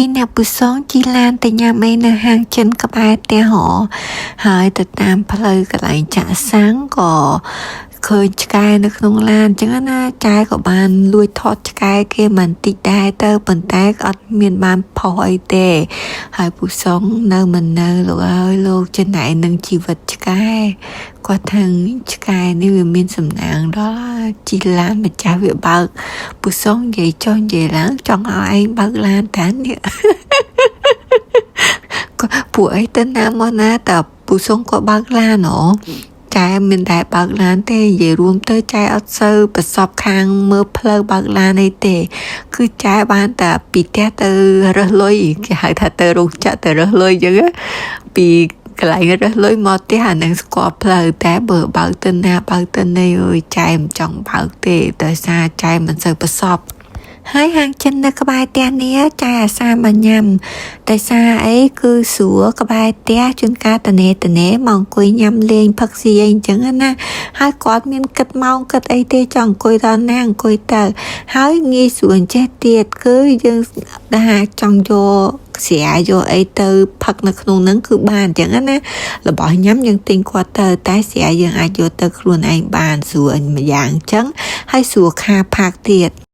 ពីអ្នកពុសងជីឡានតែញ៉ាំអីនៅហាងចិនក្បែរផ្ទះហ៎ហើយទៅតាមផ្លូវកន្លែងចាក់សាំងក៏ឃើញឆ្កែនៅក្នុងឡានអញ្ចឹងណាចែក៏បានលួចថតឆ្កែគេមិនតិចដែរទៅប៉ុន្តែក៏អត់មានបានផុសអីទេហើយពុសងនៅមិននៅលោកអើយលោកចំណែកនឹងជីវិតឆ្កែគាត់ថាឆ្កែនេះវាមានសំណាងដល់ជីឡានម្ចាស់វាបើកពុសងនិយាយចុះនិយាយឡើងចង់ឲ្យឯងបើកឡានតានេះក៏ពួកអីទៅណាមកណាតើពុសងក៏បើកឡានហ៎ចែមានតែបើកឡានទេនិយាយរួមទៅចែអត់សូវប្រសពខាងមើលផ្លូវបើកឡានអីទេគឺចែបានតែពីផ្ទះទៅរើសលុយគេហៅថាទៅរោងចក្រទៅរើសលុយអញ្ចឹងពីកន្លែងរើសលុយមកផ្ទះអានឹងស្គាល់ផ្លូវតែបើបើកទៅណាបើកទៅណីអើយចែមិនចង់បើកទេដោយសារចែមិនសូវប្រសពហើយហាងចិននៅក្បែរផ្ទះនេះចែអាសាមកញ៉ាំតែសារអីគឺស្រួលក្បែរផ្ទះជួនកាលតនេមកអង្គុយញ៉ាំលេងផឹកស៊ីអីអញ្ចឹងណាហើយគាត់មានគិតម៉ោងគិតអីទេចង់អង្គុយដល់ណាអង្គុយទៅហើយងាយស្រួលចេះទៀតគឺយើងថាចង់យកស្រាយកអីទៅផឹកនៅក្នុងហ្នឹងគឺបានអញ្ចឹងណារបស់ញ៉ាំយើងទិញគាត់ទៅតែស្រាយើងអាចយកទៅខ្លួនឯងបានស្រួលម្យ៉ាងអញ្ចឹងហើយស្រួលខាផាកទៀត